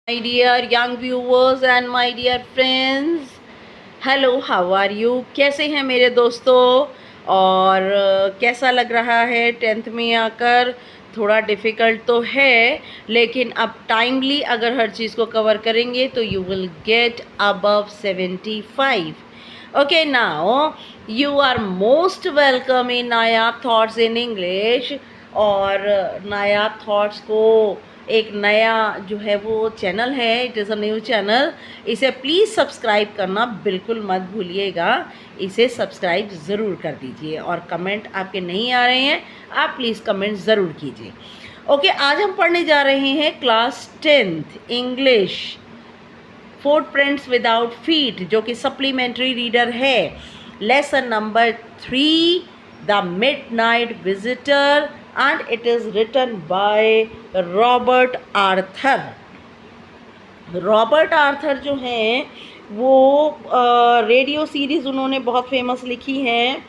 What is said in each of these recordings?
My dear young viewers and my dear friends, hello how are you. कैसे हैं मेरे दोस्तों? और कैसा लग रहा है 10th में आकर? थोड़ा डिफ़िकल्ट तो है, लेकिन अब टाइमली अगर हर चीज़ को कवर करेंगे तो you will get above 75। Okay, now you are most welcome in Nayab thoughts in English. और नायाब थॉट्स को एक नया जो है वो चैनल है, it is a new channel. इसे प्लीज़ सब्सक्राइब करना बिल्कुल मत भूलिएगा। इसे सब्सक्राइब ज़रूर कर दीजिए और कमेंट आपके नहीं आ रहे हैं, आप प्लीज़ कमेंट ज़रूर कीजिए। ओके, आज हम पढ़ने जा रहे हैं class 10th English footprints without feet, जो कि सप्लीमेंट्री रीडर है। Lesson number 3, the midnight visitor, and it is written by Robert Arthur. Robert Arthur जो हैं वो रेडियो सीरीज़ उन्होंने बहुत फेमस लिखी हैं,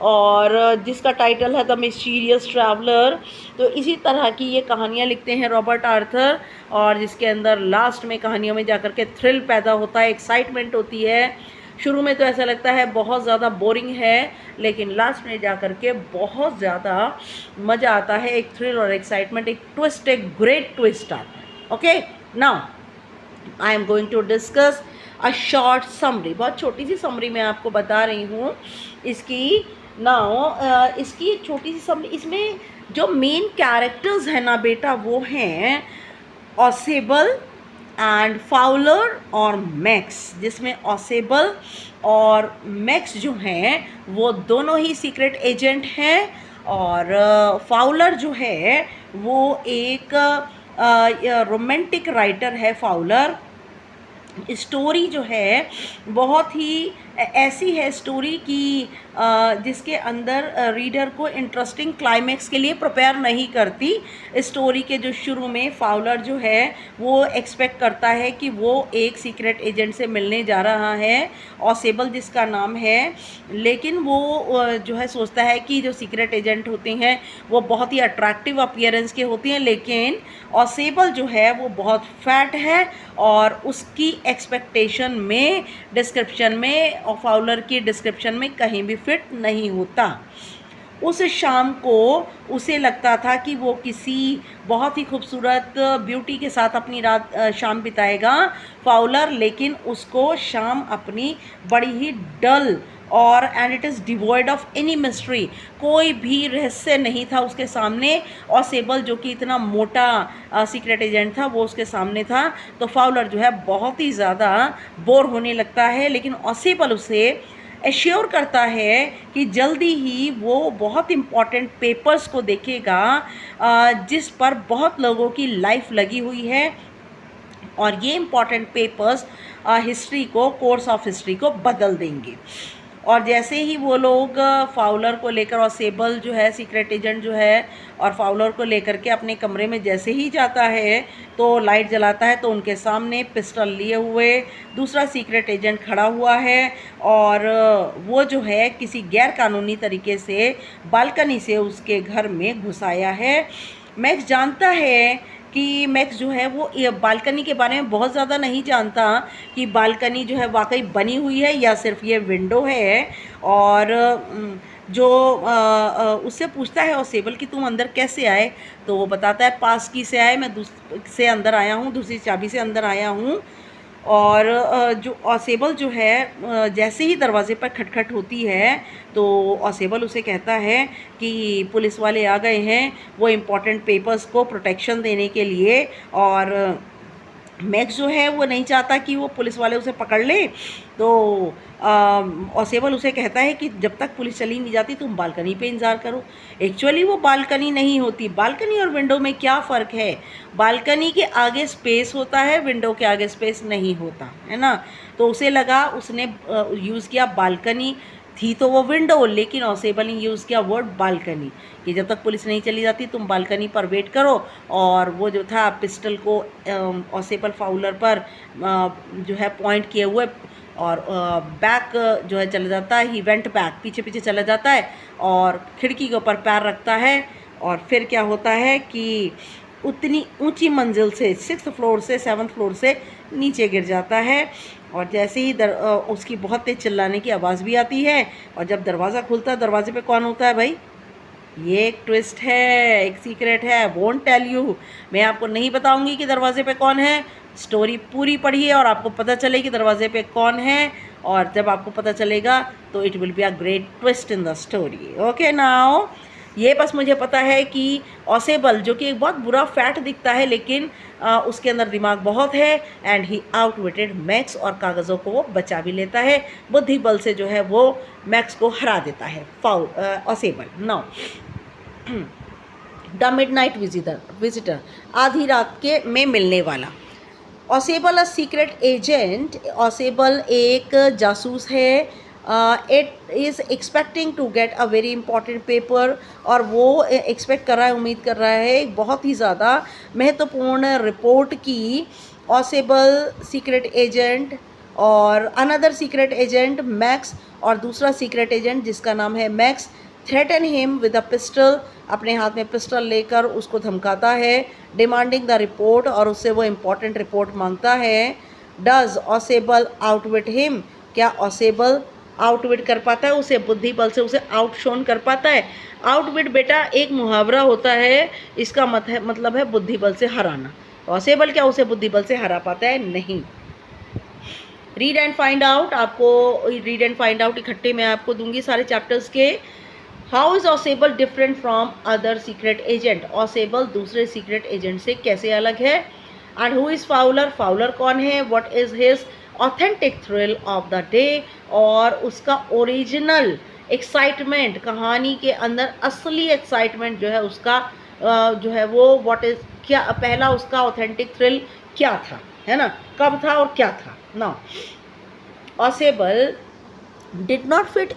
और जिसका टाइटल है द मिस्टीरियस ट्रैवलर। तो इसी तरह की ये कहानियाँ लिखते हैं रॉबर्ट आर्थर, और जिसके अंदर लास्ट में कहानियों में जाकर के थ्रिल पैदा होता है, एक्साइटमेंट होती है। शुरू में तो ऐसा लगता है बहुत ज़्यादा बोरिंग है, लेकिन लास्ट में जाकर के बहुत ज़्यादा मज़ा आता है, एक थ्रिल और एक्साइटमेंट, एक ट्विस्ट, एक ग्रेट ट्विस्ट आता है। Okay, now I am going to discuss a short summary. बहुत छोटी सी समरी मैं आपको बता रही हूँ इसकी। नाउ इसकी एक छोटी सी समरी, इसमें जो मेन कैरेक्टर्स हैं ना बेटा, वो हैं ऑसेबल एंड फाउलर और मैक्स, जिसमें ऑसेबल और मैक्स जो हैं वो दोनों ही सीक्रेट एजेंट हैं, और फाउलर जो है वो एक रोमांटिक राइटर है। फाउलर स्टोरी जो है बहुत ही ऐसी है स्टोरी की जिसके अंदर रीडर को इंटरेस्टिंग क्लाइमेक्स के लिए प्रिपेयर नहीं करती। स्टोरी के जो शुरू में फाउलर जो है वो एक्सपेक्ट करता है कि वो एक सीक्रेट एजेंट से मिलने जा रहा है, ऑसेबल जिसका नाम है, लेकिन वो जो है सोचता है कि जो सीक्रेट एजेंट होते हैं वो बहुत ही अट्रैक्टिव अपीयरेंस के होते हैं, लेकिन ऑसेबल जो है वो बहुत फैट है, और उसकी एक्सपेक्टेशन में, डिस्क्रिप्शन में, और फाउलर की डिस्क्रिप्शन में कहीं भी फिट नहीं होता। उस शाम को उसे लगता था कि वो किसी बहुत ही खूबसूरत ब्यूटी के साथ अपनी शाम बिताएगा फाउलर, लेकिन उसको शाम अपनी बड़ी ही डल और and it is devoid of any mystery, कोई भी रहस्य नहीं था उसके सामने। और सेबल जो कि इतना मोटा सीक्रेट एजेंट था वो उसके सामने था, तो फाउलर जो है बहुत ही ज़्यादा बोर होने लगता है। लेकिन ऑसेबल उसे एश्योर करता है कि जल्दी ही वो बहुत इम्पॉर्टेंट पेपर्स को देखेगा जिस पर बहुत लोगों की लाइफ लगी हुई है, और ये इम्पॉर्टेंट पेपर्स हिस्ट्री को, कोर्स ऑफ हिस्ट्री को बदल देंगे। और जैसे ही वो लोग फाउलर को लेकर, और सेबल जो है सीक्रेट एजेंट जो है और फाउलर को लेकर के अपने कमरे में जैसे ही जाता है तो लाइट जलाता है, तो उनके सामने पिस्टल लिए हुए दूसरा सीक्रेट एजेंट खड़ा हुआ है, और वो जो है किसी गैर कानूनी तरीके से बालकनी से उसके घर में घुस आया है। मैक्स जानता है कि मैक्स जो है वो बालकनी के बारे में बहुत ज़्यादा नहीं जानता कि बालकनी जो है वाकई बनी हुई है या सिर्फ ये विंडो है। और जो उससे पूछता है और सेबल कि तुम अंदर कैसे आए, तो वो बताता है पास की से आए, मैं से अंदर आया हूँ, दूसरी चाबी से अंदर आया हूँ। और जो ऑसेबल जो है जैसे ही दरवाज़े पर खटखट होती है तो ऑसेबल उसे कहता है कि पुलिस वाले आ गए हैं, वो इम्पोर्टेंट पेपर्स को प्रोटेक्शन देने के लिए। और मैक्स जो है वो नहीं चाहता कि वो पुलिस वाले उसे पकड़ ले, तो ऑसेबल उसे कहता है कि जब तक पुलिस चली नहीं जाती तुम बालकनी पे इंतज़ार करो। एक्चुअली वो बालकनी नहीं होती। बालकनी और विंडो में क्या फ़र्क है? बालकनी के आगे स्पेस होता है, विंडो के आगे स्पेस नहीं होता है ना। तो उसे लगा, उसने यूज़ किया बालकनी, थी तो वो विंडो, लेकिन ऑसेबल ने यूज़ किया वर्ड बालकनी कि जब तक पुलिस नहीं चली जाती तुम बालकनी पर वेट करो। और वो जो था पिस्टल को ऑसेबल फाउलर पर जो है पॉइंट किए हुए, और बैक जो है चला जाता है, ही वेंट बैक, पीछे पीछे चला जाता है और खिड़की के ऊपर पैर रखता है। और फिर क्या होता है कि उतनी ऊंची मंजिल से 6th फ्लोर से 7th फ्लोर से नीचे गिर जाता है। और जैसे ही उसकी बहुत तेज़ चिल्लाने की आवाज़ भी आती है, और जब दरवाज़ा खुलता है, दरवाजे पे कौन होता है भाई? ये एक ट्विस्ट है, एक सीक्रेट है, वोंट टेल यू। मैं आपको नहीं बताऊंगी कि दरवाजे पे कौन है। स्टोरी पूरी पढ़िए और आपको पता चले कि दरवाजे पे कौन है, और जब आपको पता चलेगा तो it will be a great twist in the story. Okay now, ये बस मुझे पता है कि ऑसेबल, जो कि एक बहुत बुरा फैट दिखता है, लेकिन उसके अंदर दिमाग बहुत है, एंड ही आउटविटेड मैक्स, और कागज़ों को वो बचा भी लेता है। बुद्धि बल से जो है वो मैक्स को हरा देता है, Ausable. Now the midnight visitor, आधी रात के में मिलने वाला। Ausable a secret agent, Ausable एक जासूस है। It is expecting to get a very important paper, और वो एक्सपेक्ट कर रहा है, उम्मीद कर रहा है एक बहुत ही ज़्यादा महत्वपूर्ण रिपोर्ट की। ऑसेबल सीक्रेट एजेंट और अनदर सीक्रेट एजेंट मैक्स, और दूसरा सीक्रेट एजेंट जिसका नाम है max, threaten him with a pistol, अपने हाथ में पिस्टल लेकर उसको धमकाता है, डिमांडिंग द रिपोर्ट, और उससे वो इम्पॉर्टेंट रिपोर्ट मांगता है। डज ऑसेबल आउटविट हिम, क्या ऑसेबल आउटविट कर पाता है उसे, बुद्धि बल से उसे आउटशोन कर पाता है? आउटविट बेटा एक मुहावरा होता है, इसका मतलब है बुद्धि बल से हराना। ऑसेबल क्या उसे बुद्धि बल से हरा पाता है? नहीं। रीड एंड फाइंड आउट, आपको रीड एंड फाइंड आउट इकट्ठे मैं आपको दूंगी सारे चैप्टर्स के। How is Ausable different from other secret agent, Ausable दूसरे सीक्रेट एजेंट से कैसे अलग है? And who is Fowler, Fowler कौन है? What is his authentic thrill of the day, और उसका ओरिजिनल एक्साइटमेंट, कहानी के अंदर असली एक्साइटमेंट जो है उसका जो है वो व्हाट इज़, क्या पहला उसका ऑथेंटिक थ्रिल क्या था, है ना, कब था और क्या था? Now Ausable did not fit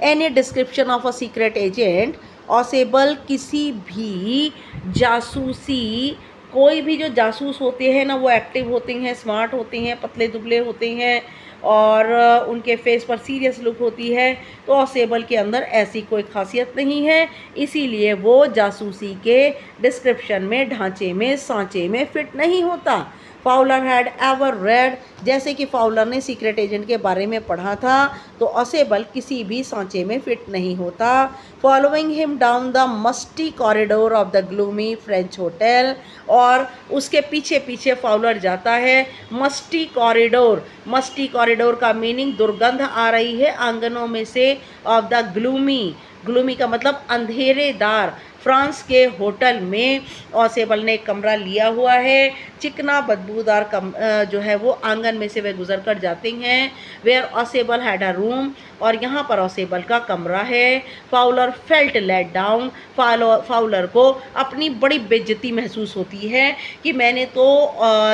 any description of a secret agent। Ausable किसी भी जासूसी, कोई भी जो जासूस होते हैं ना, वो एक्टिव होते हैं, स्मार्ट होते हैं, पतले दुबले होते हैं, और उनके फेस पर सीरियस लुक होती है। तो ऑसेबल के अंदर ऐसी कोई खासियत नहीं है, इसीलिए वो जासूसी के डिस्क्रिप्शन में, ढांचे में, सांचे में फिट नहीं होता। फाउलर हैड एवर रेड, जैसे कि फाउलर ने सीक्रेट एजेंट के बारे में पढ़ा था, तो ऑसेबल किसी भी सांचे में फिट नहीं होता। Following him down the musty corridor of the gloomy French hotel, और उसके पीछे पीछे फाउलर जाता है मस्टी कॉरिडोर। मस्टी कॉरिडोर का मीनिंग दुर्गंध आ रही है आंगनों में से, ऑफ द ग्लूमी, ग्लूमी का मतलब अंधेरेदार, फ्रांस के होटल में ऑसेबल ने एक कमरा लिया हुआ है। चिकना बदबूदार जो है वो आंगन में से वे गुजर कर जाते हैं। Where Ausable had a room, और यहाँ पर ऑसेबल का कमरा है। Fowler felt let down, Fowler को अपनी बड़ी बेइज्जती महसूस होती है कि मैंने तो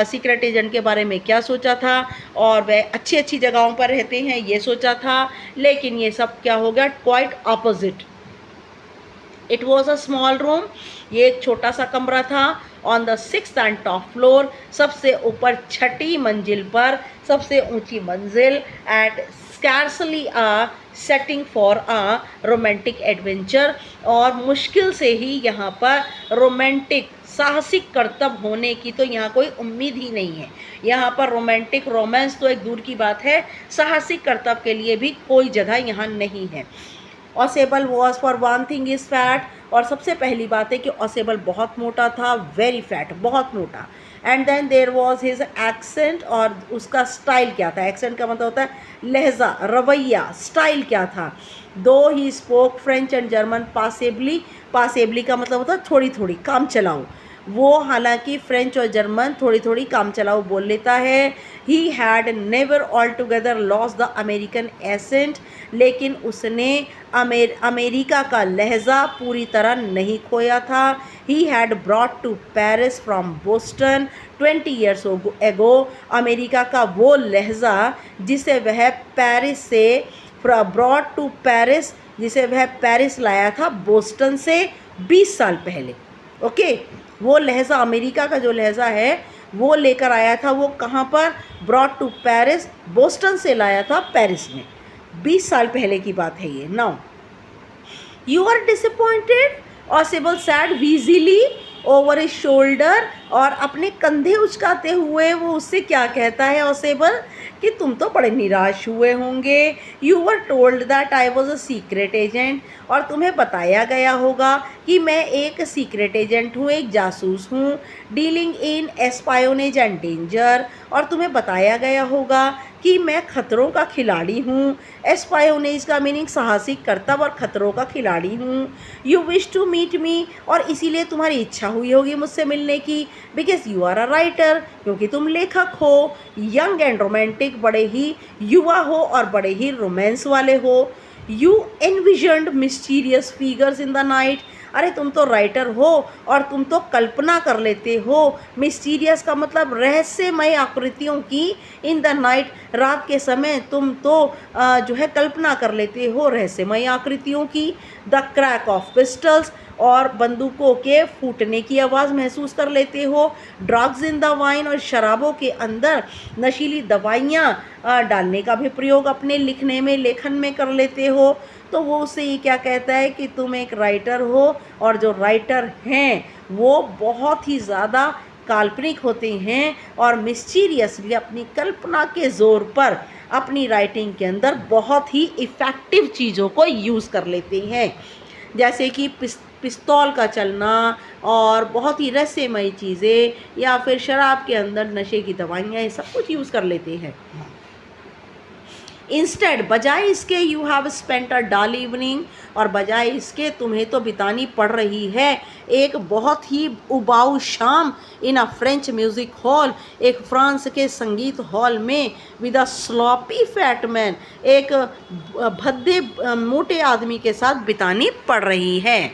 सीक्रेट एजेंट के बारे में क्या सोचा था, और वह अच्छी अच्छी जगहों पर रहते हैं ये सोचा था, लेकिन ये सब क्या हो गया, quite opposite. It was a small room, ये एक छोटा सा कमरा था। On the 6th and top floor, सबसे ऊपर 6ठी मंजिल पर, सबसे ऊंची मंजिल। At scarcely a setting for a romantic adventure, और मुश्किल से ही यहाँ पर रोमांटिक साहसिक करतब होने की तो यहाँ कोई उम्मीद ही नहीं है। यहाँ पर रोमांटिक रोमांस तो एक दूर की बात है, साहसिक करतब के लिए भी कोई जगह यहाँ नहीं है। Ausable was for one thing is fat, और सबसे पहली बात है कि ऑसेबल बहुत मोटा था, वेरी फैट, बहुत मोटा। And then there was his accent, और उसका स्टाइल क्या था? एक्सेंट का मतलब होता है लहजा, रवैया, स्टाइल क्या था? Though he spoke French and German passably, passably का मतलब होता है थोड़ी थोड़ी, काम चलाओ। वो हालांकि फ्रेंच और जर्मन थोड़ी थोड़ी काम चलाओ बोल लेता है। He had never all together lost the American accent, लेकिन उसने अमेरिका का लहजा पूरी तरह नहीं खोया था। He had brought to Paris from Boston 20 years ago, America का वो लहजा जिसे वह पेरिस से, ब्रॉट टू पेरिस, जिसे वह पेरिस लाया था बोस्टन से 20 साल पहले। ओके, वो लहजा, अमेरिका का जो लहजा है वो लेकर आया था, वो कहाँ पर? ब्रॉट टू पेरिस, बोस्टन से लाया था पेरिस में, 20 साल पहले की बात है ये। Now you are disappointed, Ausable said wheezily, over his shoulder, और अपने कंधे उचकाते हुए वो उससे क्या कहता है ओसेबल कि तुम तो बड़े निराश हुए होंगे। You were told that I was a secret agent, और तुम्हें बताया गया होगा कि मैं एक सीक्रेट एजेंट हूँ, एक जासूस हूँ, डीलिंग इन एस्पायोनेज एंड डेंजर, और तुम्हें बताया गया होगा कि मैं खतरों का खिलाड़ी हूँ। एस्पायोनेज का मीनिंग साहसिक करतब, और खतरों का खिलाड़ी हूँ। You wish to meet me, और इसीलिए तुम्हारी इच्छा हुई होगी मुझसे मिलने की, because you are a writer, क्योंकि तुम लेखक हो, यंग एंड रोमांटिक, बड़े ही युवा हो और बड़े ही रोमांस वाले हो। You envisioned mysterious figures in the night, अरे तुम तो राइटर हो और तुम तो कल्पना कर लेते हो। मिस्टीरियस का मतलब रहस्यमय आकृतियों की, इन द नाइट, रात के समय तुम तो जो है कल्पना कर लेते हो रहस्यमय आकृतियों की। द क्रैक ऑफ पिस्टल्स, और बंदूकों के फूटने की आवाज़ महसूस कर लेते हो। ड्रग्स इन द वाइन, और शराबों के अंदर नशीली दवाइयाँ डालने का भी प्रयोग अपने लिखने में, लेखन में कर लेते हो। तो वो उससे ये क्या कहता है कि तुम एक राइटर हो, और जो राइटर हैं वो बहुत ही ज़्यादा काल्पनिक होते हैं और मिस्टीरियसली अपनी कल्पना के ज़ोर पर अपनी राइटिंग के अंदर बहुत ही इफ़ेक्टिव चीज़ों को यूज़ कर लेते हैं, जैसे कि पिस्तौल का चलना और बहुत ही रहस्यमय चीज़ें, या फिर शराब के अंदर नशे की दवाइयाँ, ये सब कुछ यूज़ कर लेते हैं। इंस्टेड, बजाय इसके, you have spent a dull evening, और बजाय इसके तुम्हें तो बितानी पड़ रही है एक बहुत ही उबाऊ शाम इन अ फ्रेंच म्यूज़िक हॉल, एक फ्रांस के संगीत हॉल में, with a sloppy fat man, एक भद्दे मोटे आदमी के साथ बितानी पड़ रही है।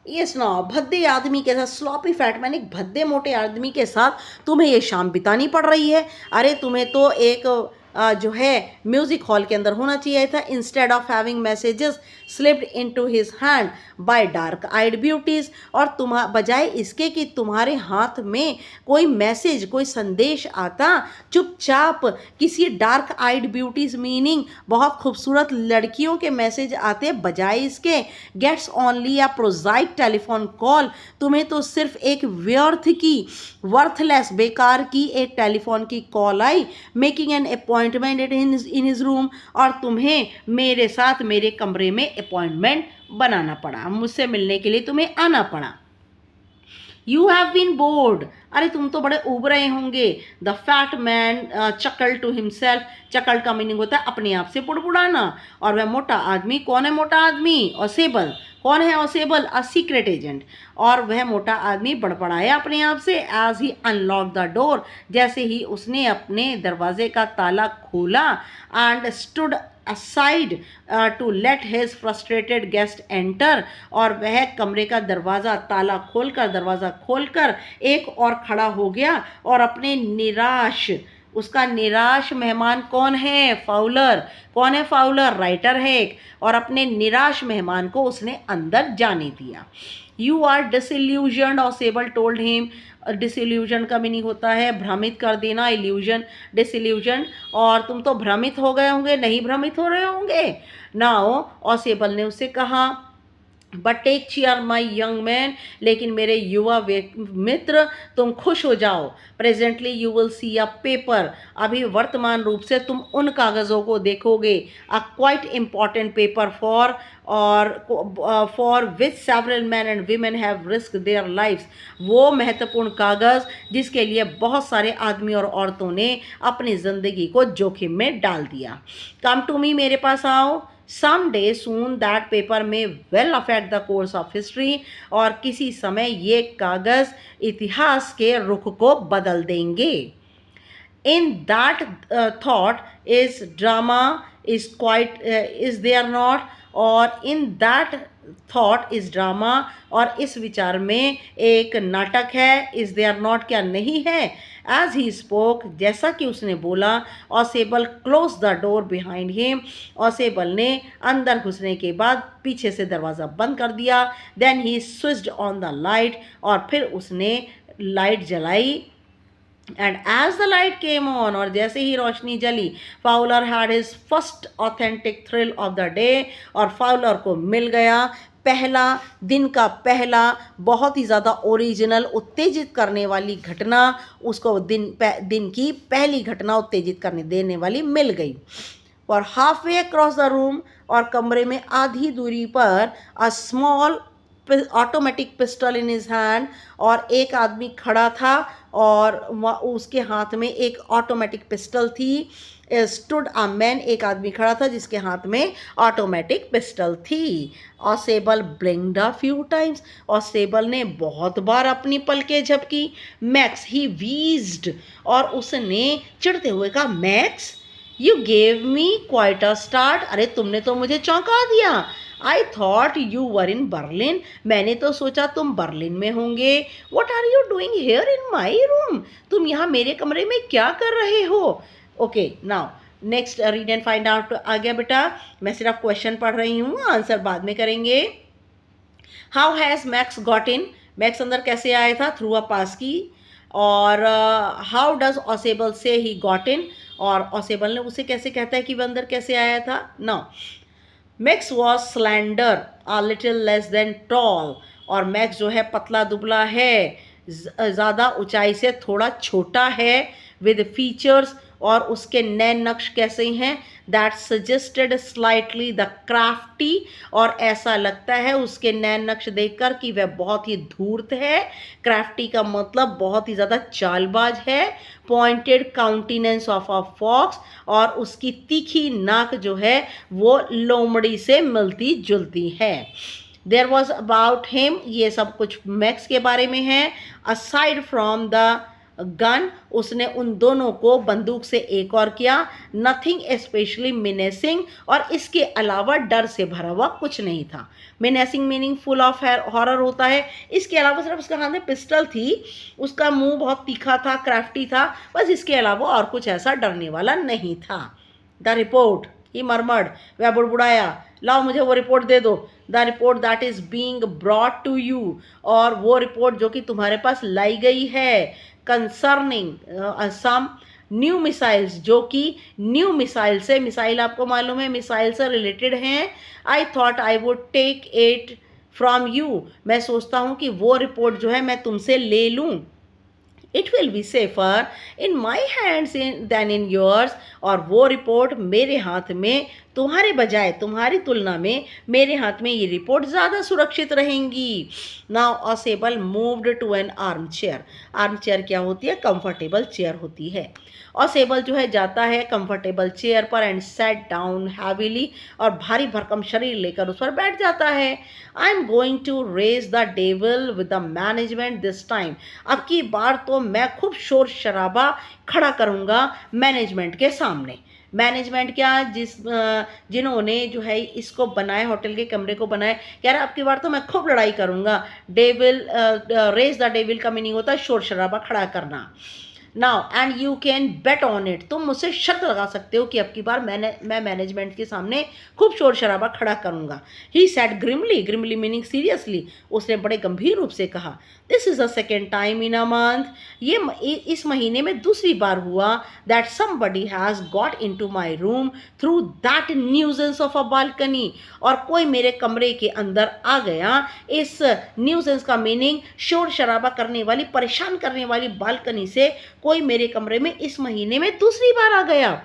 ये सुनाओ, भद्दे आदमी के साथ, स्लॉपी फैट मैन, एक भद्दे मोटे आदमी के साथ तुम्हें ये शाम बितानी पड़ रही है। अरे तुम्हें तो एक जो है म्यूज़िक हॉल के अंदर होना चाहिए था। Instead of having messages slipped into his hand by dark eyed beauties, और बजाय इसके कि तुम्हारे हाथ में कोई मैसेज, कोई संदेश आता, चुपचाप किसी डार्क आइड ब्यूटीज़ मीनिंग बहुत खूबसूरत लड़कियों के मैसेज आते, बजाय इसके gets only a prosaic telephone call, तुम्हें तो सिर्फ एक व्यर्थ की, वर्थलेस, बेकार की एक टेलीफोन की call I, making an appointment in his room, और तुम्हें मेरे साथ मेरे कमरे में अपॉइंटमेंट बनाना पड़ा, मुझसे मिलने के लिए तुम्हें आना पड़ा। यू हैव बीन बोर्ड, अरे तुम तो बड़े उब रहे होंगे। The fat man chuckle to himself, chuckle का मीनिंग होता है अपने आप से बुड़बुड़ाना, और वह मोटा आदमी, कौन है मोटा आदमी? ओसेबल, कौन है ओसेबल? अ सीक्रेट एजेंट, और वह मोटा आदमी बड़बड़ाया अपने आप से, as he unlock the door, जैसे ही उसने अपने दरवाजे का ताला खोला, and stood aside to let his frustrated guest enter, और वह कमरे का दरवाज़ा दरवाज़ा खोलकर एक और खड़ा हो गया, और अपने निराश, उसका निराश मेहमान कौन है? फाउलर, कौन है फाउलर? राइटर है एक, और अपने निराश मेहमान को उसने अंदर जाने दिया। You are disillusioned, Ausable told him, disillusion का मीनिंग होता है भ्रमित कर देना, इल्यूजन, डिसइल्यूजन, और तुम तो भ्रमित हो गए होंगे, नहीं भ्रमित हो रहे होंगे। नाउ ओसेबल ने उससे कहा, but take cheer my young man, लेकिन मेरे युवा मित्र तुम खुश हो जाओ। Presently you will see a paper, अभी वर्तमान रूप से तुम उन कागज़ों को देखोगे, a quite important paper for which several men and women have risk their lifes, वो महत्वपूर्ण कागज़ जिसके लिए बहुत सारे आदमी और औरतों ने अपनी ज़िंदगी को जोखिम में डाल दिया। कम टू मी, मेरे पास आओ। Someday soon that paper may well affect the course of history, और किसी समय ये कागज़ इतिहास के रुख को बदल देंगे। In that thought is drama is quite is there not, और in that thought is drama, और इस विचार में एक नाटक है, is there not, क्या नहीं है। As he spoke, जैसा कि उसने बोला, Ausable close the door behind him, Ausable ने अंदर घुसने के बाद पीछे से दरवाज़ा बंद कर दिया। Then he switched on the light, और फिर उसने लाइट जलाई। And as the light came on, और जैसे ही रोशनी जली, Fowler had his first authentic thrill of the day, और फाउलर को मिल गया पहला दिन का पहला बहुत ही ज़्यादा ओरिजिनल उत्तेजित करने वाली घटना उसको दिन की पहली घटना उत्तेजित करने देने वाली मिल गई। और half way across the room, और कमरे में आधी दूरी पर a small automatic pistol in his hand, और एक आदमी खड़ा था और उसके हाथ में एक ऑटोमेटिक पिस्टल थी। स्टूड अ मैन, एक आदमी खड़ा था जिसके हाथ में ऑटोमेटिक पिस्टल थी। Ausable ब्लिंक्ड a few times, Ausable ने बहुत बार अपनी पलकें झपकी। मैक्स ही वीज्ड, और उसने चिढ़ते हुए कहा, Max you gave me quite a start, अरे तुमने तो मुझे चौंका दिया। I thought you were in Berlin, मैंने तो सोचा तुम बर्लिन में होंगे। What are you doing here in my room, तुम यहाँ मेरे कमरे में क्या कर रहे हो। Okay now next read and find out आ गया बेटा। मैं सिर्फ क्वेश्चन पढ़ रही हूँ, आंसर बाद में करेंगे। How has max got in, max अंदर कैसे आया था, थ्रू अ पास की। और हाउ डज ऑसेबल से ही गॉट इन, और ऑसेबल ने उसे कैसे कहता है कि वह अंदर कैसे आया था। Now Max was slender a little less than tall, और मैक्स जो है पतला दुबला है, ज़्यादा ऊंचाई से थोड़ा छोटा है। विद फीचर्स, और उसके नए नक्श कैसे हैं, that suggested slightly the crafty, और ऐसा लगता है उसके नए नक्श देखकर कि वह बहुत ही धूर्त है। क्राफ्टी का मतलब बहुत ही ज़्यादा चालबाज है। पॉइंटेड काउंटिनेंस ऑफ अ फॉक्स, और उसकी तीखी नाक जो है वो लोमड़ी से मिलती जुलती है। देयर वॉज अबाउट हिम, ये सब कुछ मैक्स के बारे में है। असाइड फ्रॉम द गन, उसने उन दोनों को बंदूक से एक और किया। नथिंग स्पेशली मिनेसिंग, और इसके अलावा डर से भरा हुआ कुछ नहीं था। मिनेसिंग मीनिंग फुल ऑफ हॉरर होता है। इसके अलावा सिर्फ उसके हाथ में पिस्टल थी, उसका मुंह बहुत तीखा था, क्राफ्टी था, बस इसके अलावा और कुछ ऐसा डरने वाला नहीं था। द रिपोर्ट, ही मरमर्ड, वह बुड़बुड़ाया, लाओ मुझे वो रिपोर्ट दे दो। The report that is being brought to you, और वो रिपोर्ट जो कि तुम्हारे पास लाई गई है। कंसर्निंग सम न्यू मिसाइल्स, जो कि न्यू मिसाइल से, मिसाइल आपको मालूम है मिसाइल से रिलेटेड हैं। I thought I would take it from you, मैं सोचता हूँ कि वो रिपोर्ट जो है मैं तुमसे ले लूँ। It will be safer in my hands than in yours, और वो रिपोर्ट मेरे हाथ में तुम्हारे बजाय, तुम्हारी तुलना में मेरे हाथ में ये रिपोर्ट ज़्यादा सुरक्षित रहेंगी। Now Ausable moved to an armchair, armchair क्या होती है, कंफर्टेबल चेयर होती है। ऑसेबल जो है जाता है कंफर्टेबल चेयर पर एंड सेट डाउन हैवीली, और भारी भरकम शरीर लेकर उस पर बैठ जाता है। I am going to raise the devil with the management this time, अब की बार तो मैं खूब शोर शराबा खड़ा करूँगा मैनेजमेंट के सामने। मैनेजमेंट क्या, जिन्होंने जो है इसको बनाया, होटल के कमरे को बनाया, कह रहा है अब की बार तो मैं खूब लड़ाई करूँगा। डेविल, रेज द डेविल का मीनिंग होता है शोर शराबा खड़ा करना। Now and you can bet on it, तुम मुझसे शर्त लगा सकते हो कि अब की बार मैं मैनेजमेंट के सामने खूब शोर शराबा खड़ा करूँगा। He said grimly, grimly meaning seriously, उसने बड़े गंभीर रूप से कहा। This is the second time in a month, ये इस महीने में दूसरी बार हुआ that somebody has got in to my room through that nuisance of a balcony, और कोई मेरे कमरे के अंदर आ गया। इस न्यूजेंस का मीनिंग शोर शराबा करने वाली, परेशान करने वाली बालकनी से कोई मेरे कमरे में इस महीने में दूसरी बार आ गया।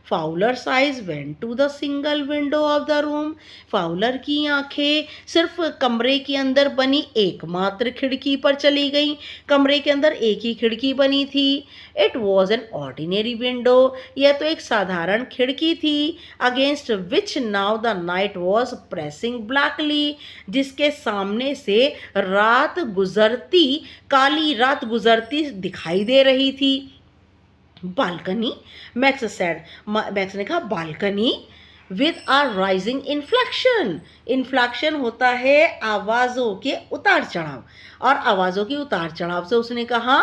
Fowler's eyes went to the single window of the room, Fowler की आंखें सिर्फ कमरे के अंदर बनी एकमात्र खिड़की पर चली गईं। कमरे के अंदर एक ही खिड़की बनी थी। It was an ordinary window, यह तो एक साधारण खिड़की थी। Against which now the night was pressing blackly, जिसके सामने से रात गुजरती, काली रात गुजरती दिखाई दे रही थी। बालकनी, मैक्स सेड, मैक्स ने कहा balcony with a rising inflection, inflection होता है आवाज़ों के उतार चढ़ाव, और आवाज़ों के उतार चढ़ाव से उसने कहा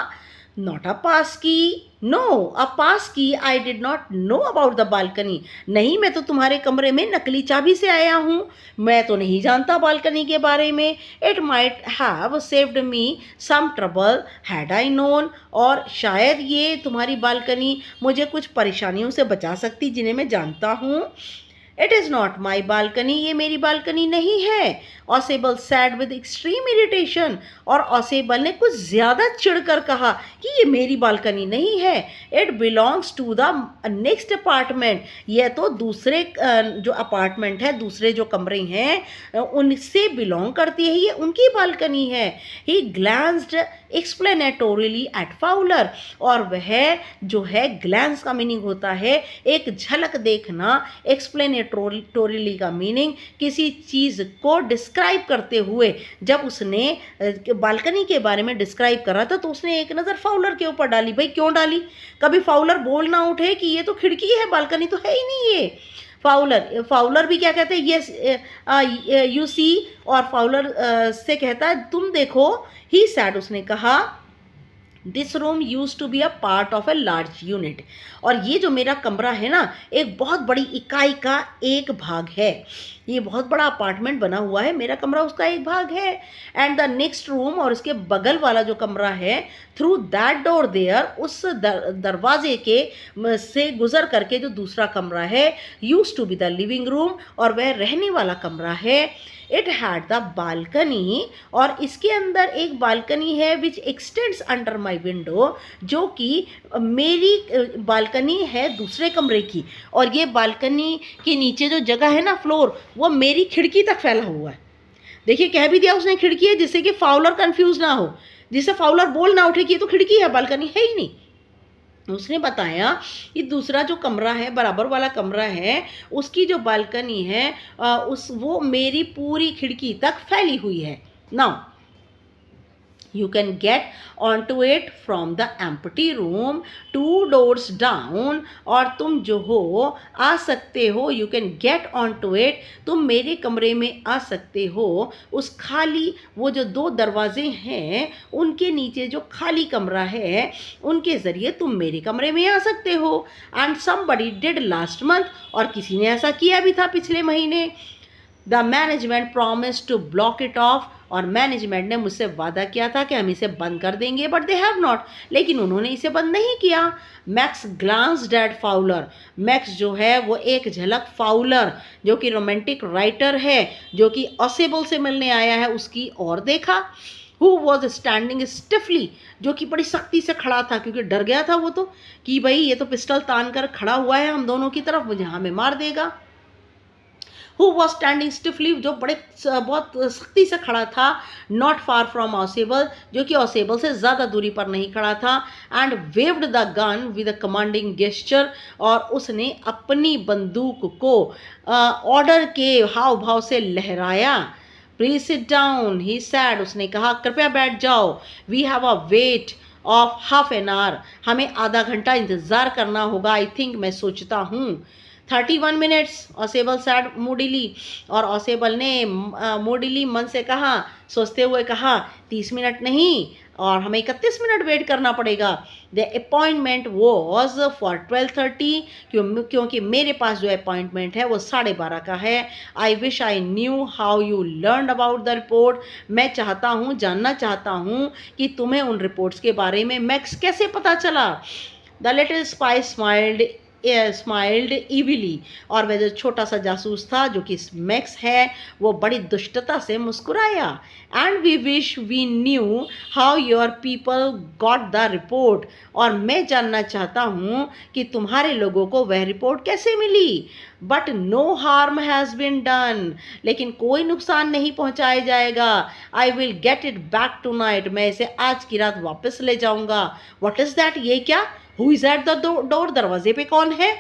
नॉट अ पास की, नो अ पास की, I did not know about the balcony, नहीं मैं तो तुम्हारे कमरे में नकली चाबी से आया हूँ, मैं तो नहीं जानता बालकनी के बारे में। It might have saved me some trouble had I known, और शायद ये तुम्हारी बालकनी मुझे कुछ परेशानियों से बचा सकती जिन्हें मैं जानता हूँ। It is not my balcony, ये मेरी बालकनी नहीं है। Ausable sad with extreme irritation, और ऑसेबल ने कुछ ज़्यादा चिढ़कर कहा कि ये मेरी बालकनी नहीं है। It belongs to the next apartment, यह तो दूसरे जो अपार्टमेंट है, दूसरे जो कमरे हैं उनसे बिलोंग करती है, ये उनकी बालकनी है। ही ग्लैंस्ड एक्सप्लेनेटोरियली एट फाउलर, और वह जो है ग्लैंस का मीनिंग होता है एक झलक देखना, एक्सप्लेनेटोरियली का मीनिंग किसी चीज़ को डिस्क्राइब करते हुए। जब उसने बालकनी के बारे में डिस्क्राइब करा था तो उसने एक नज़र फाउलर के ऊपर डाली। भाई क्यों डाली? कभी फाउलर बोल ना उठे कि ये तो खिड़की है, बालकनी तो है ही नहीं ये। फाउलर भी क्या कहते हैं, यस यू सी, और फाउलर से कहता है तुम देखो। ही सैड, उसने कहा this room use to be a part of a large unit, और ये जो मेरा कमरा है ना एक बहुत बड़ी इकाई का एक भाग है। ये बहुत बड़ा अपार्टमेंट बना हुआ है, मेरा कमरा उसका एक भाग है। एंड द नेक्स्ट रूम, और इसके बगल वाला जो कमरा है, थ्रू दैट डोर देयर, उस दरवाजे के से गुजर करके जो दूसरा कमरा है, use to be the living room, और वह रहने वाला कमरा है। इट हैड द बालकनी, और इसके अंदर एक बालकनी है विच एक्सटेंड्स अंडर माई विंडो, जो कि मेरी बालकनी है दूसरे कमरे की, और ये बालकनी के नीचे जो जगह है ना फ्लोर, वो मेरी खिड़की तक फैला हुआ है। देखिए कह भी दिया उसने खिड़की है, जिससे कि फाउलर कंफ्यूज ना हो, जिससे फाउलर बोल ना उठे कि ये तो खिड़की है, बालकनी है ही नहीं। उसने बताया कि दूसरा जो कमरा है, बराबर वाला कमरा है, उसकी जो बालकनी है वो मेरी पूरी खिड़की तक फैली हुई है। Now you can get onto it from the empty room 2 doors down, और तुम जो हो आ सकते हो, you can get onto it, तुम मेरे कमरे में आ सकते हो उस खाली, वो जो 2 दरवाजे हैं उनके नीचे जो खाली कमरा है उनके ज़रिए तुम मेरे कमरे में आ सकते हो। and somebody did last month, और किसी ने ऐसा किया भी था पिछले महीने। The management promise to block it off, और मैनेजमेंट ने मुझसे वादा किया था कि हम इसे बंद कर देंगे, बट दे हैव नॉट, लेकिन उन्होंने इसे बंद नहीं किया। Max glanced at Fowler, Max जो है वो एक झलक फाउलर जो कि रोमांटिक राइटर है, जो कि ऑसेबल से मिलने आया है, उसकी ओर देखा। हु वॉज स्टैंडिंग स्टिफली, जो कि बड़ी सख्ती से खड़ा था, क्योंकि डर गया था वो तो कि भाई ये तो पिस्टल तान कर खड़ा हुआ है हम दोनों की तरफ, मुझे हमें मार देगा। Who was standing stiffly, जो बहुत सख्ती से खड़ा था, not far from Ausable, जो कि Ausable से ज़्यादा दूरी पर नहीं खड़ा था, and waved the gun with a commanding gesture, और उसने अपनी बंदूक को ऑर्डर के हाव भाव से लहराया। Please sit down, he said, उसने कहा कृपया बैठ जाओ। We have a wait of half an hour, हमें आधा घंटा इंतज़ार करना होगा। I think, मैं सोचता हूँ। 31 मिनट्स, ऑसेबल सैड मूडीली, और ऑसेबल ने मूडीली मन से कहा, सोचते हुए कहा 30 मिनट नहीं, और हमें 31 मिनट वेट करना पड़ेगा। द अपॉइंटमेंट वॉज फॉर 12:30, क्योंकि मेरे पास जो अपॉइंटमेंट है वो 12:30 का है। I wish I knew how you learn about the report, मैं चाहता हूँ, जानना चाहता हूँ कि तुम्हें उन रिपोर्ट्स के बारे में मैक्स कैसे पता चला। द लिटिल स्पाई स्माइल्ड इविली, और वह जो छोटा सा जासूस था जो कि मैक्स है, वो बड़ी दुष्टता से मुस्कुराया। And we wish we knew how your people got the report, और मैं जानना चाहता हूँ कि तुम्हारे लोगों को वह रिपोर्ट कैसे मिली। But no harm has been done, लेकिन कोई नुकसान नहीं पहुँचाया जाएगा। I will get it back tonight, मैं इसे आज की रात वापस ले जाऊँगा। वट इज़ दैट, ये क्या? Who is at the door, दरवाजे पे कौन है?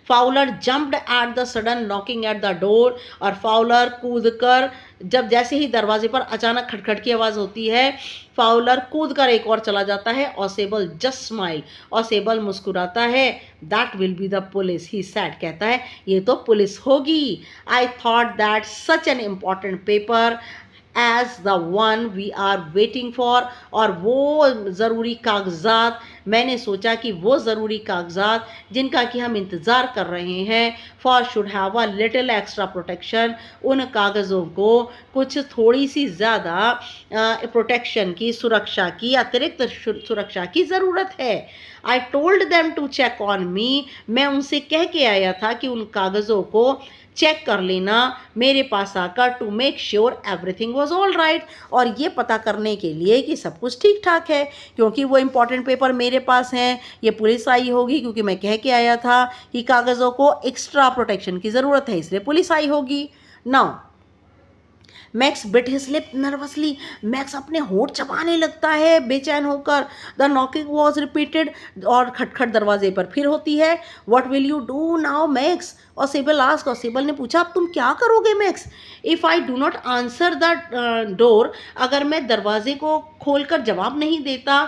Fowler jumped at the sudden knocking at the door, और फाउलर कूदकर, जब जैसे ही दरवाजे पर अचानक खटखट की आवाज़ होती है, फाउलर कूदकर एक और चला जाता है। ऑसेबल जस्ट स्माइल, ऑसेबल मुस्कुराता है। That will be the police, he said, कहता है ये तो पुलिस होगी। I thought that such an important paper as the one we are waiting for, और वो ज़रूरी कागजात मैंने सोचा कि वो ज़रूरी कागजात जिनका कि हम इंतज़ार कर रहे हैं, for should have a little extra protection, उन कागज़ों को कुछ थोड़ी सी ज़्यादा प्रोटेक्शन की, सुरक्षा की, अतिरिक्त सुरक्षा की ज़रूरत है। I told them to check on me, मैं उनसे कह के आया था कि उन कागज़ों को चेक कर लेना मेरे पास आकर, to make sure everything was all right, और ये पता करने के लिए कि सब कुछ ठीक ठाक है, क्योंकि वो इम्पॉर्टेंट पेपर मेरे पास हैं। ये पुलिस आई होगी क्योंकि मैं कह के आया था कि कागज़ों को एक्स्ट्रा प्रोटेक्शन की ज़रूरत है, इसलिए पुलिस आई होगी। Now max bit his lip nervously, max अपने होंठ चबाने लगता है बेचैन होकर। द नॉकिंग वॉज रिपीटेड, और खटखट दरवाजे पर फिर होती है। What will you do now max, और सेबल आस्क, और सेबल ने पूछा अब तुम क्या करोगे max. If I do not answer the door, अगर मैं दरवाजे को खोलकर जवाब नहीं देता,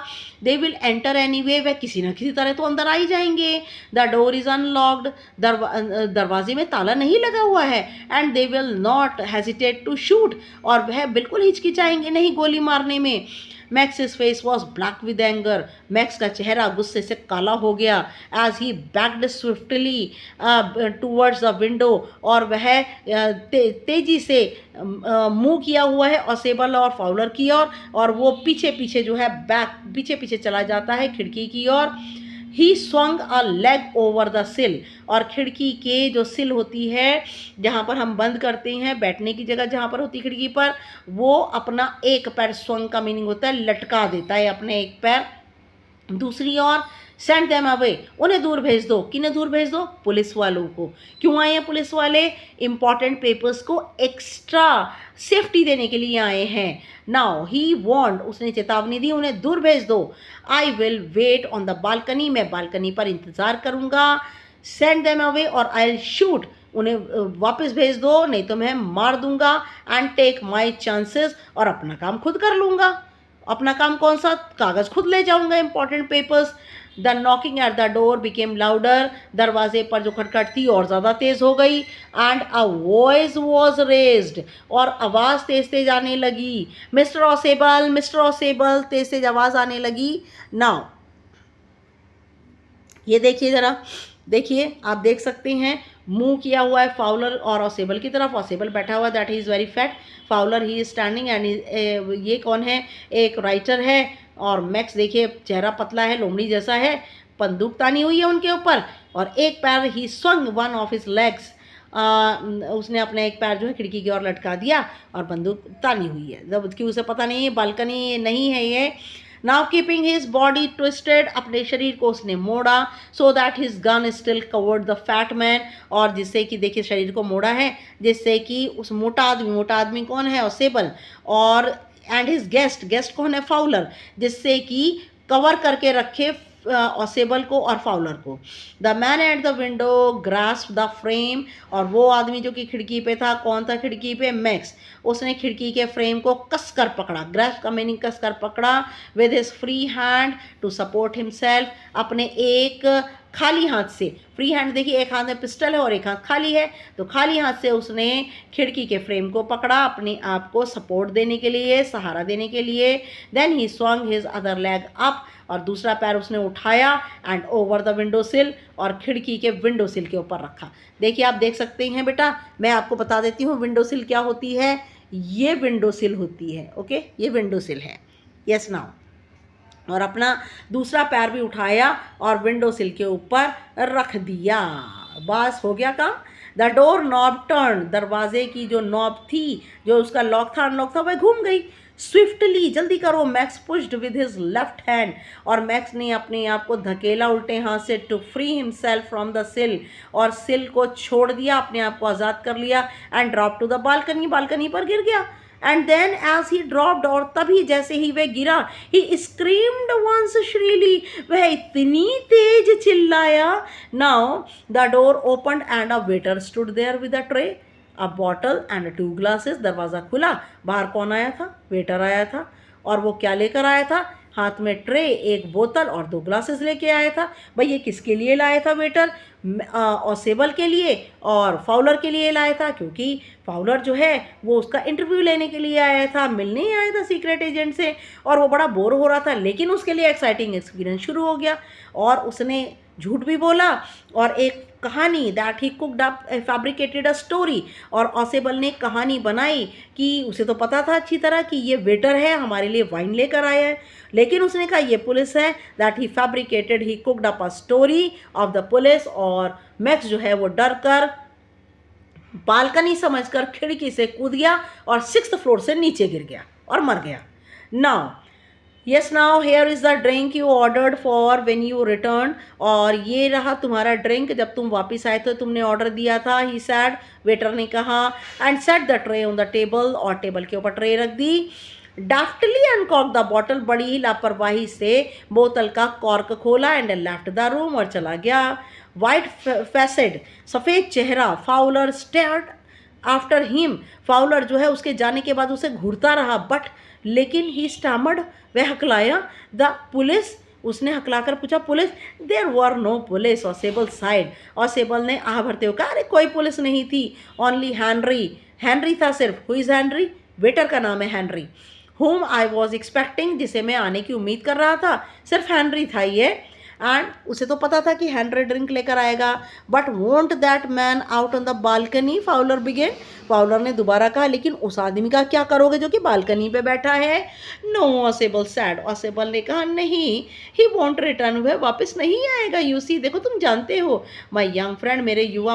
they will enter any way, वह किसी न किसी तरह तो अंदर आ ही जाएंगे। द डोर इज़ अनलॉक्ड, दरवाजे में ताला नहीं लगा हुआ है। And they will not hesitate to shoot, और वह बिल्कुल हिचकिचाएंगे नहीं गोली मारने में। Max face was black with anger, Max का चेहरा गुस्से से काला हो गया। As he backed swiftly towards the window, और वह तेजी से मुंह किया हुआ है ऑसेबल और फाउलर की ओर, और वो पीछे पीछे जो है पीछे पीछे चला जाता है खिड़की की ओर। He swung a leg over the sill, और खिड़की के जो सिल होती है जहाँ पर हम बंद करते हैं, बैठने की जगह जहाँ पर होती है खिड़की पर, वो अपना एक पैर, स्वंग का मीनिंग होता है लटका देता है अपने एक पैर दूसरी ओर। सेंड देम अवे, उन्हें दूर भेज दो। किन्हें दूर भेज दो? पुलिस वालों को। क्यों आए हैं पुलिस वाले? इंपॉर्टेंट पेपर्स को एक्स्ट्रा सेफ्टी देने के लिए आए हैं। नाउ ही वॉन्ट, उसने चेतावनी दी, उन्हें दूर भेज दो। I will wait on the balcony, मैं बालकनी पर इंतज़ार करूँगा। सेंड देम अवे और आई विल शूट, उन्हें वापस भेज दो नहीं तो मैं मार दूंगा। एंड टेक माई चांसेस, और अपना काम खुद कर लूँगा। अपना काम कौन सा? कागज़ खुद ले जाऊंगा, important papers. The knocking at the door became louder, दरवाजे पर जो खटखट थी और ज़्यादा तेज़ हो गई। And a voice was raised, और आवाज़ तेज तेज आने लगी। मिस्टर ऑसेबल, मिस्टर ऑसेबल, तेज तेज आवाज़ आने लगी। नाउ ये देखिए ज़रा, देखिए आप देख सकते हैं मुंह किया हुआ है फाउलर और ऑसेबल की तरफ। ऑसेबल बैठा हुआ, that he is very fat. Fowler he is standing, and ये कौन है? एक राइटर है। और मैक्स देखिए चेहरा पतला है, लोमड़ी जैसा है, बंदूक तानी हुई है उनके ऊपर, और एक पैर ही swung one of his legs, उसने अपना एक पैर जो है खिड़की की ओर लटका दिया और बंदूक तानी हुई है, जबकि उसे पता नहीं है बालकनी नहीं है ये। Now keeping his body twisted, अपने शरीर को उसने मोड़ा, so that his gun still covered the fat man, और जिससे कि देखिए शरीर को मोड़ा है जिससे कि उस मोटा आदमी कौन है? ऑसेबल, और एंड हिज गेस्ट कौन है? फाउलर, जिससे कि कवर करके रखे ऑसेबल को और फाउलर को। The man at the window grasp the frame, और वो आदमी जो कि खिड़की पे था, कौन था खिड़की पे? मैक्स। उसने खिड़की के फ्रेम को कसकर पकड़ा, ग्रास्प का मीनिंग कसकर पकड़ा, with his free hand to support himself, अपने एक खाली हाथ से। फ्री हैंड देखिए, एक हाथ में पिस्टल है और एक हाथ खाली है, तो खाली हाथ से उसने खिड़की के फ्रेम को पकड़ा अपने आप को सपोर्ट देने के लिए, सहारा देने के लिए। Then he swung his other leg up, और दूसरा पैर उसने उठाया एंड ओवर द विंडो सिल, और खिड़की के विंडो सिल के ऊपर रखा। देखिए आप देख सकते हैं बेटा, मैं आपको बता देती हूँ विंडो सिल क्या होती है। ये विंडो सिल होती है, ओके, ये विंडो सिल है। यस नाउ, और अपना दूसरा पैर भी उठाया और विंडो सिल के ऊपर रख दिया। बस हो गया काम। द डोर नॉब टर्न, दरवाजे की जो नॉब थी, जो उसका लॉक था अनलॉक था, वह घूम गई। स्विफ्टली, जल्दी करो, Max pushed with his left hand, और मैक्स ने अपने आप को धकेला उल्टे हाथ से, to free himself from the sill, और सिल को छोड़ दिया, अपने आप को आज़ाद कर लिया। And drop to the balcony, balcony पर गिर गया। And then as he dropped, और तभी जैसे ही वह गिरा, ही स्क्रीम्ड वंस श्रीली, वह इतनी तेज चिल्लाया। Now the door opened and a waiter stood there with a tray, a bottle and 2 glasses. दरवाज़ा खुला, बाहर कौन आया था? वेटर आया था, और वो क्या लेकर आया था? हाथ में ट्रे, एक बोतल और 2 ग्लासेस लेके आया था। भाई ये किसके लिए लाया था वेटर? ऑसेबल के लिए और फाउलर के लिए लाया था, क्योंकि फाउलर जो है वो उसका इंटरव्यू लेने के लिए आया था, मिलने ही आया था सीक्रेट एजेंट से, और वो बड़ा बोर हो रहा था। लेकिन उसके लिए एक्साइटिंग एक्सपीरियंस शुरू हो गया और उसने झूठ भी बोला और एक कहानी that he cooked up fabricated a story, और ऑसेबल ने कहानी बनाई कि उसे तो पता था अच्छी तरह कि ये वेटर है, हमारे लिए वाइन लेकर आया है, लेकिन उसने कहा ये पुलिस है। That he fabricated he cooked up a story of the police, और मैक्स जो है वो डर कर बालकनी समझकर खिड़की से कूद गया और 6th फ्लोर से नीचे गिर गया और मर गया। Now yes, now here is the drink you ordered for when you return, और ये रहा तुम्हारा ड्रिंक जब तुम वापस आए थे, तुमने ऑर्डर दिया था। ही सैड, वेटर ने कहा, and set the tray on the table, और टेबल के ऊपर ट्रे रख दी। डाफ्टली अनकॉक द बॉटल, बड़ी ही लापरवाही से बोतल का कॉर्क खोला, एंड लेफ्ट द रूम, और चला गया। वाइट फेसेड, सफ़ेद चेहरा, Fowler stared after him, Fowler जो है उसके जाने के बाद उसे घूरता रहा, बट लेकिन ही स्टैमर्ड, वह हकलाया। द पुलिस, उसने हकलाकर पूछा police, there were no police. Ausable sighed, Ausable ने आह भरते हुए कहा अरे कोई पुलिस नहीं थी, ओनली हेनरी, हेनरी था सिर्फ। Who is Henry? वेटर का नाम है Henry. whom I was expecting, जिसे मैं आने की उम्मीद कर रहा था, सिर्फ हेनरी था ये। एंड उसे तो पता था कि हेनरी ड्रिंक लेकर आएगा, but want that man out on the balcony, Fowler began. Fowler ने दोबारा कहा लेकिन उस आदमी का क्या करोगे जो कि बालकनी पे बैठा है? नो, ऑसेबल सैड, ऑसेबल ने कहा नहीं, ही वॉन्ट रिटर्न, वह वापस नहीं आएगा। यू सी, देखो तुम जानते हो, माई यंग फ्रेंड, मेरे युवा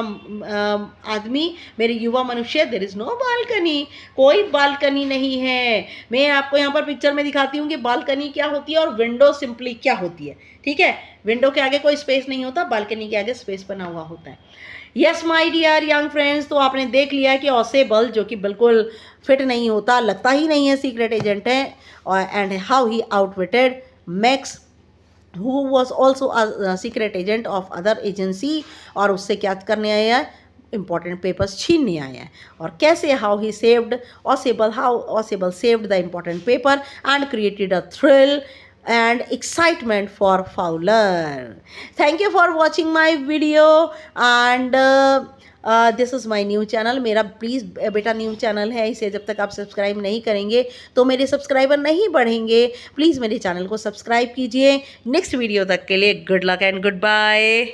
आदमी, मेरे युवा मनुष्य, देयर इज़ नो बालकनी, कोई बालकनी नहीं है। मैं आपको यहाँ पर पिक्चर में दिखाती हूँ कि बालकनी क्या होती है और विंडो सिंपली क्या होती है। ठीक है, विंडो के आगे कोई स्पेस नहीं होता, बालकनी के आगे स्पेस बना हुआ होता है। Yes my dear young friends, तो आपने देख लिया कि ऑसेबल जो कि बिल्कुल फिट नहीं होता, लगता ही नहीं है सीक्रेट एजेंट है, और and how he आउटविटेड max who was also secret agent of other agency, और उससे क्या करने आया है? इंपॉर्टेंट पेपर्स छीनने आए हैं। और कैसे? How he saved Ausable, how Ausable saved the important paper and created a thrill and excitement for Fowler. Thank you for watching my video, and this is my new channel. मेरा please बेटा new channel है, इसे जब तक आप subscribe नहीं करेंगे तो मेरे सब्सक्राइबर नहीं बढ़ेंगे। प्लीज़ मेरे चैनल को सब्सक्राइब कीजिए। नेक्स्ट वीडियो तक के लिए good luck and good bye.